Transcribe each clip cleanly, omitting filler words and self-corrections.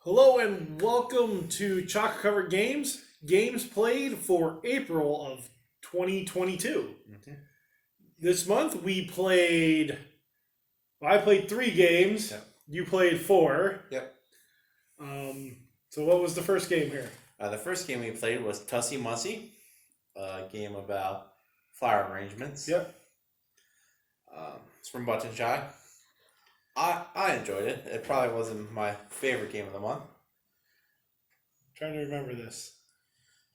Hello and welcome to Chalk Covered Games. Games played for April of 2022. This month I played 3 games. Yep. You played 4. Yep. So what was the first game here? The first game we played was Tussie Mussie, a game about flower arrangements. Yep. It's from Button Shy. I enjoyed it. It probably wasn't my favorite game of the month. Trying to remember this.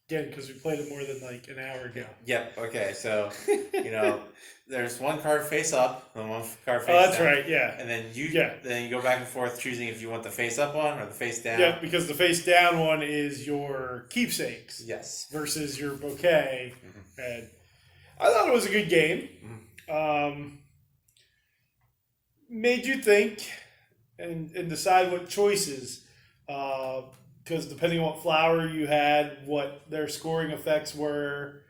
Again, because we played it more than like an hour ago. Yep. Okay. So, there's one card face up and one card face down. Oh, that's right. Yeah. And then you go back and forth choosing if you want the face up one or the face down. Yeah, because the face down one is your keepsakes. Yes. Versus your bouquet. Mm-hmm. And I thought it was a good game. Mm-hmm. Made you think and decide what choices, because depending on what flower you had, what their scoring effects were,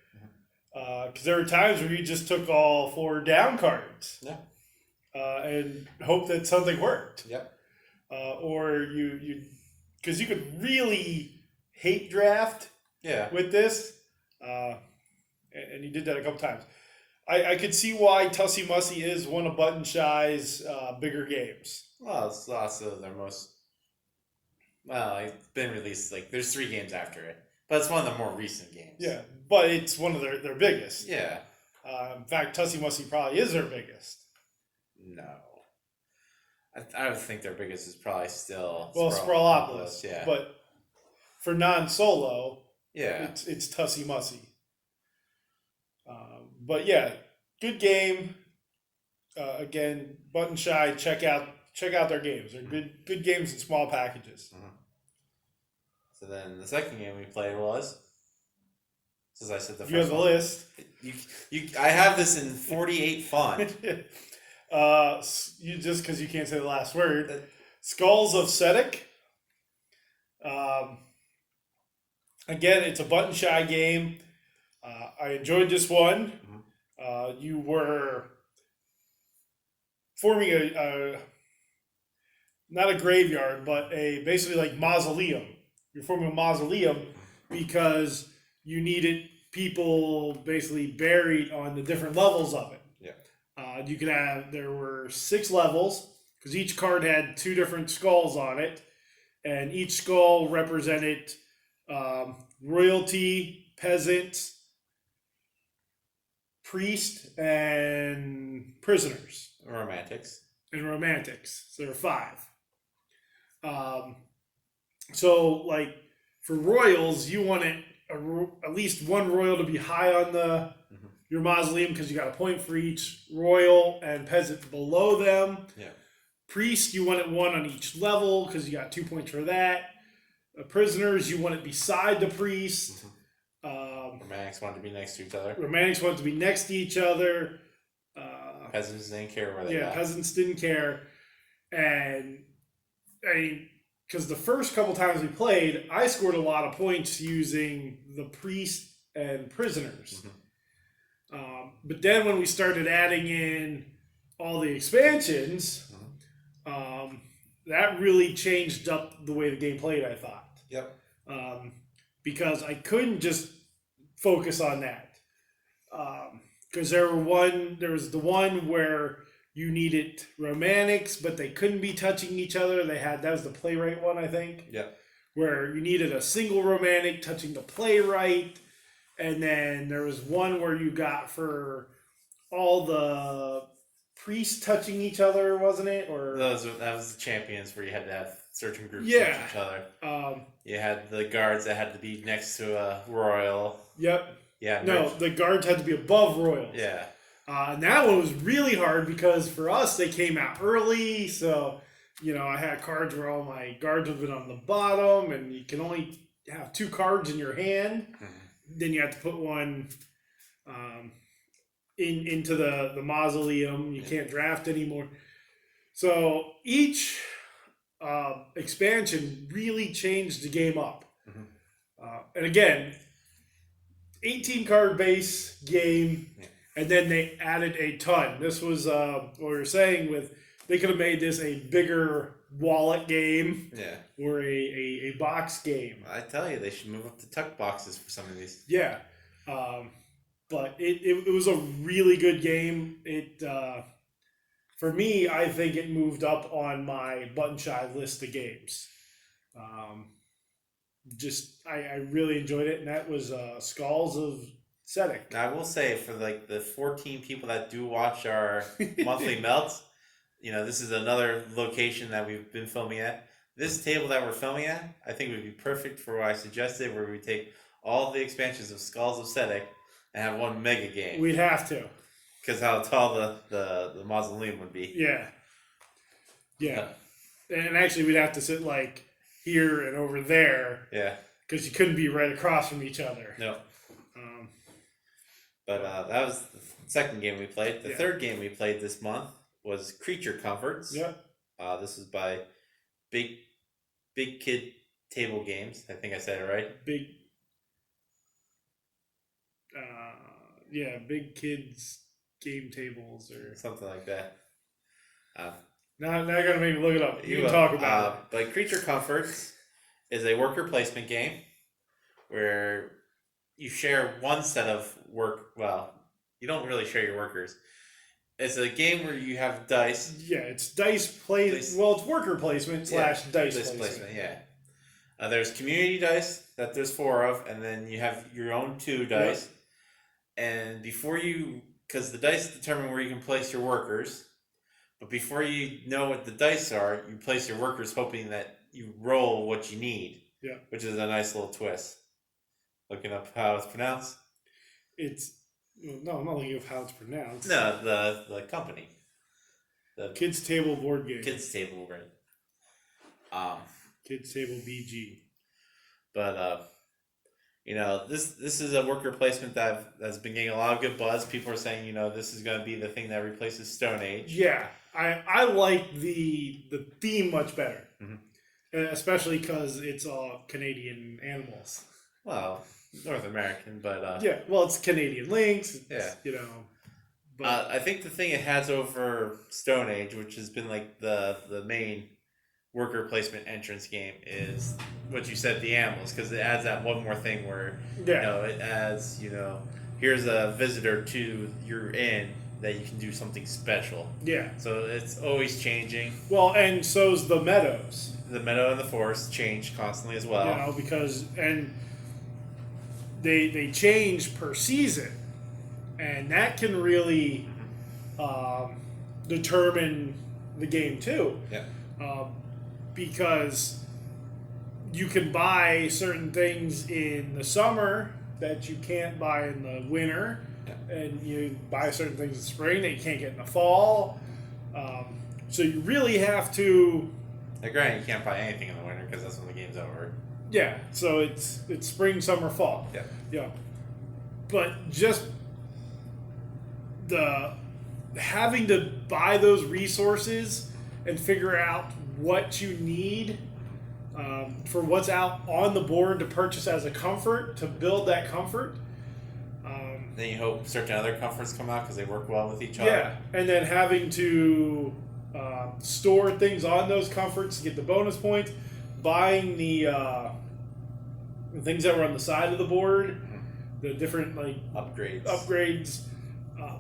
because there were times where you just took all 4 down cards, and hope that something worked. Yep. Or you because you could really hate draft. Yeah. With this, and you did that a couple times. I could see why Tussie Mussie is one of Button Shy's bigger games. Well, it's also their most. Well, it's been released, there's 3 games after it. But it's one of the more recent games. Yeah, but it's one of their biggest. Yeah. In fact, Tussie Mussie probably is their biggest. No. I would think their biggest is probably still... Sprawlopolis. Yeah. But for non-solo, yeah, it's Tussie Mussie. But yeah, good game. Again, Button Shy, check out their games. They're good games in small packages. Mm-hmm. So then the second game we played was, since I said the first you have the one, list. I have this in 48 font. You just because you can't say the last word. Skulls of Sediec. Again, it's a Button Shy game. I enjoyed this one. You were forming a not a graveyard, but basically like mausoleum. You're forming a mausoleum because you needed people basically buried on the different levels of it. Yeah. There were 6 levels because each card had 2 different skulls on it, and each skull represented royalty, peasant, priest, and prisoners. Romantics. And romantics. So there are 5. So, like, for royals, you wanted at least one royal to be high on your mausoleum because you got a point for each royal, and peasant below them. Yeah. Priest, you wanted 1 on each level because you got 2 points for that. Prisoners, you want it beside the priest. Romantics wanted to be next to each other. Romantics wanted to be next to each other. Peasants didn't care where they got. Peasants didn't care. And, because the first couple times we played, I scored a lot of points using the priest and prisoners. But then when we started adding in all the expansions, that really changed up the way the game played, I thought. Yep. Because I couldn't just focus on that. Because there was the one where you needed romantics, but they couldn't be touching each other. That was the playwright one, I think. Yeah. Where you needed a single romantic touching the playwright. And then there was one where you got for all the priests touching each other, wasn't it? Or that was the champions where you had to have certain groups touch each other. You had the guards that had to be next to a royal. Yep. Yeah. No, the guards had to be above royals. Yeah. And that one was really hard because for us, they came out early. So, I had cards where all my guards would have been on the bottom, and you can only have 2 cards in your hand. Then you have to put one into the mausoleum. You can't draft anymore. So each expansion really changed the game up. And again, 18 card base game, and then they added a ton. This was what we were saying with they could have made this a bigger wallet game. Yeah. Or a box game. I tell you, they should move up to tuck boxes for some of these. Yeah. But it was a really good game. For me, I think it moved up on my button shy list of games. I really enjoyed it, and that was Skulls of Sediec. Now, I will say, for like the 14 people that do watch our monthly melts, this is another location that we've been filming at. This table that we're filming at, I think would be perfect for what I suggested, where we take all the expansions of Skulls of Sediec and have one mega game. We'd have to. Because how tall the mausoleum would be. Yeah. And actually, we'd have to sit like here and over there. Yeah. Because you couldn't be right across from each other. No. But that was the second game we played. The third game we played this month was Creature Comforts. Yeah. This is by Big Kid Table Games. I think I said it right. Big Kids Game Tables or something like that. Now you're gonna make me look it up. You can talk about it. But Creature Comforts is a worker placement game where you share one set of work. Well, you don't really share your workers. It's a game where you have dice. Yeah, it's dice Well, it's worker placement / dice placement. Yeah. There's community dice that there's 4 of, and then you have your own 2 dice. Yep. And because the dice determine where you can place your workers, but before you know what the dice are, you place your workers hoping that you roll what you need. Yeah. Which is a nice little twist. Looking up how it's pronounced. No, I'm not looking up how it's pronounced. No, the company. The Kids Table board game. Kids Table, right. Kids Table BG. But this is a worker placement that's been getting a lot of good buzz. People are saying, this is going to be the thing that replaces Stone Age. Yeah, I like the theme much better, especially because it's all Canadian animals. Well, North American, but it's Canadian lynx. But I think the thing it has over Stone Age, which has been like the main worker placement entrance game, is what you said, the animals, because it adds that one more thing where it adds here's a visitor to your inn that you can do something special. Yeah. So it's always changing. Well, and so's the meadows. The meadow and the forest change constantly as well. Because they change per season, and that can really determine the game too. Yeah. Because you can buy certain things in the summer that you can't buy in the winter, and you buy certain things in spring that you can't get in the fall. So you really have to. Granted, you can't buy anything in the winter because that's when the game's over. Yeah, so it's spring, summer, fall. Yeah. But just the having to buy those resources and figure out what you need for what's out on the board to purchase as a comfort, to build that comfort. Then you hope certain other comforts come out because they work well with each other. Yeah, and then having to store things on those comforts to get the bonus points, buying the things that were on the side of the board, the different upgrades.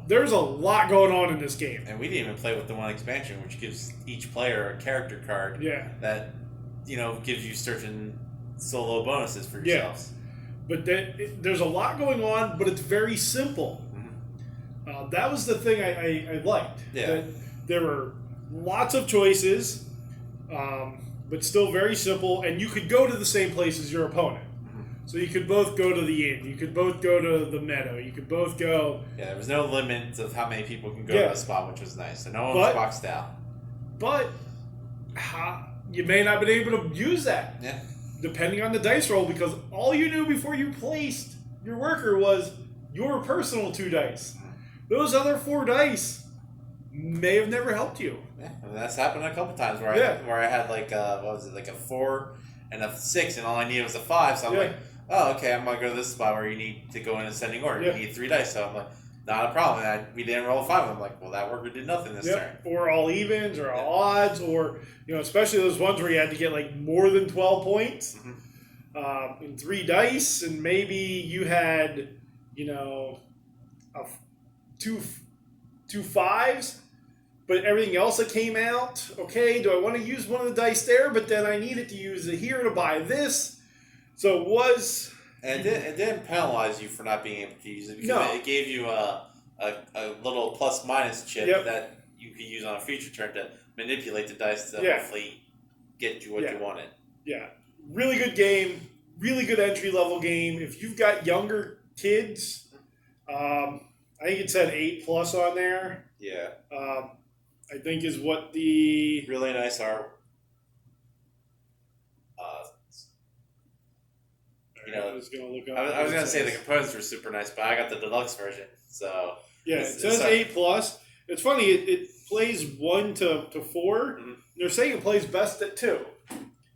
There's a lot going on in this game. And we didn't even play with the one expansion, which gives each player a character card that, gives you certain solo bonuses for yourselves. But there's a lot going on, but it's very simple. That was the thing I liked. Yeah. That there were lots of choices, but still very simple, and you could go to the same place as your opponent. So you could both go to the inn. You could both go to the meadow. You could both go. Yeah, there was no limit of how many people can go to a spot, which was nice. So no one was boxed out. But you may not have been able to use that. Yeah. Depending on the dice roll, because all you knew before you placed your worker was your personal 2 dice. Those other 4 dice may have never helped you. Yeah, and that's happened a couple times where I had like a 4 and a 6, and all I needed was a 5. So I'm like, oh, okay, I'm gonna go to this spot where you need to go in ascending order. You need 3 dice. So I'm like, not a problem. And we didn't roll 5. I'm like, well, that worker did nothing this turn. Or all evens, or all odds, or especially those ones where you had to get like more than 12 points in 3 dice, and maybe you had two fives, but everything else that came out. Okay, do I want to use one of the dice there? But then I needed to use it here to buy this. So it was. And it didn't penalize you for not being able to use it because it gave you a little plus minus chip that you could use on a future turn to manipulate the dice to hopefully get you what you wanted. Yeah. Really good game. Really good entry level game. If you've got younger kids, I think it said 8+ on there. Yeah. I think is what the really nice art. I was going to look up. I was going to say the components were super nice, but I got the deluxe version, so it says 8+. It's funny. It plays 1 to 4. Mm-hmm. They're saying it plays best at 2.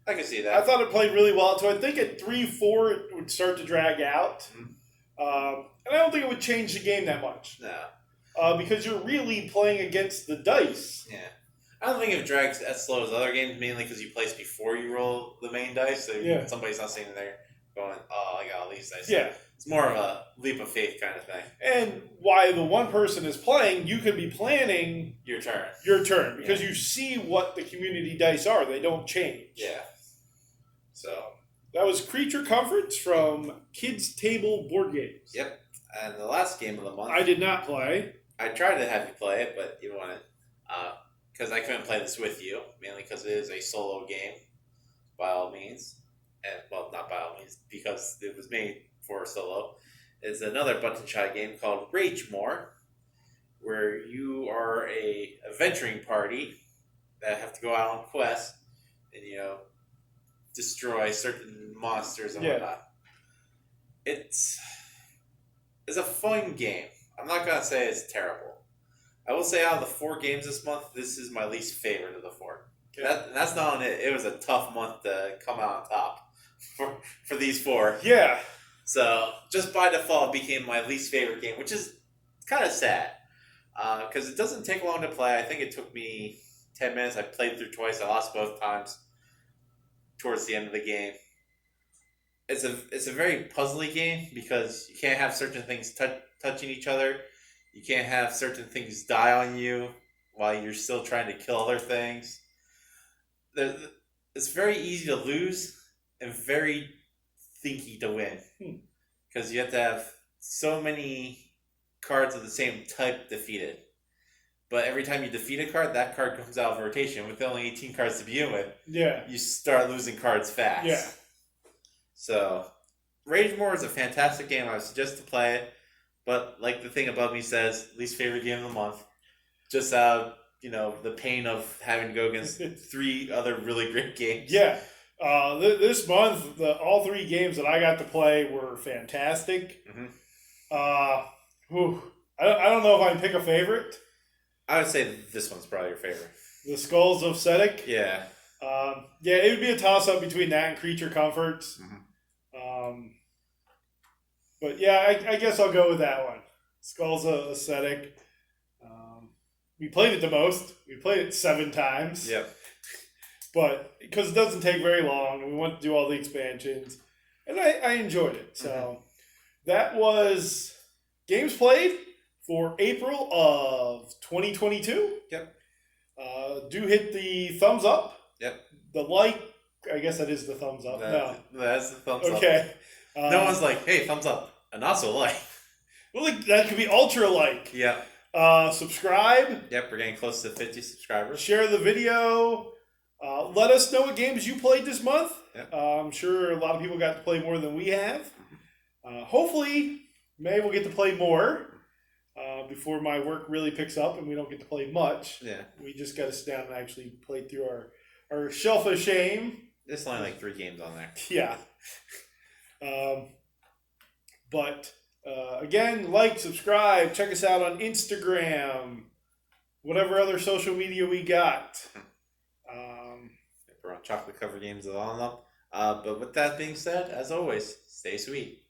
I can see that. I thought it played really well. So I think at 3, 4 it would start to drag out, and I don't think it would change the game that much. No, because you're really playing against the dice. Yeah. I don't think it drags as slow as other games, mainly because you place before you roll the main dice, so somebody's not sitting there going, oh, I got all these dice. Yeah. It's more of a leap of faith kind of thing. And while the one person is playing, you could be planning your turn. Because you see what the community dice are. They don't change. Yeah. So that was Creature Comforts from Kids Table Board Games. Yep. And the last game of the month. I did not play. I tried to have you play it, but you wanted. Because I couldn't play this with you, mainly because it is a solo game, by all means. And, well, not by all means, because it was made for solo. It's another button shot game called Ragemore, where you are a adventuring party that have to go out on quests and, destroy certain monsters and whatnot. It's a fun game. I'm not going to say it's terrible. I will say out of the 4 games this month, this is my least favorite of the 4. That's not on it. It was a tough month to come out on top for these 4. Yeah. So just by default, it became my least favorite game, which is kind of sad because it doesn't take long to play. I think it took me 10 minutes. I played through twice. I lost both times towards the end of the game. It's a very puzzly game because you can't have certain things touching each other. You can't have certain things die on you while you're still trying to kill other things. It's very easy to lose and very thinky to win because you have to have so many cards of the same type defeated. But every time you defeat a card, that card comes out of rotation. With only 18 cards to begin with, you start losing cards fast. Yeah. So, Ragemore is a fantastic game. I would suggest to play it. But like the thing above me says, least favorite game of the month. Just the pain of having to go against 3 other really great games. Yeah. This month, all 3 games that I got to play were fantastic. Mm-hmm. I don't know if I can pick a favorite. I would say this one's probably your favorite. The Skulls of Sediec? Yeah. It would be a toss-up between that and Creature Comforts. Mm-hmm. But yeah, I guess I'll go with that one. Skulls of Sediec. We played it the most. We played it 7 times. Yep. But because it doesn't take very long, and we went to do all the expansions, and I enjoyed it. So that was games played for April of 2022. Yep. Do hit the thumbs up. Yep. The like, I guess that is the thumbs up. No. That's the thumbs up. Okay. No one's like, hey, thumbs up. And also like. Well, that could be ultra like. Yeah. Subscribe. Yep, we're getting close to 50 subscribers. Share the video. Let us know what games you played this month. Yep. I'm sure a lot of people got to play more than we have. Hopefully, maybe we'll get to play more before my work really picks up and we don't get to play much. Yeah. We just got to sit down and actually play through our Shelf of Shame. There's only like 3 games on there. Yeah. But again, like, subscribe, check us out on Instagram, whatever other social media we got. We're on chocolate cover games and all of them. But with that being said, as always, stay sweet.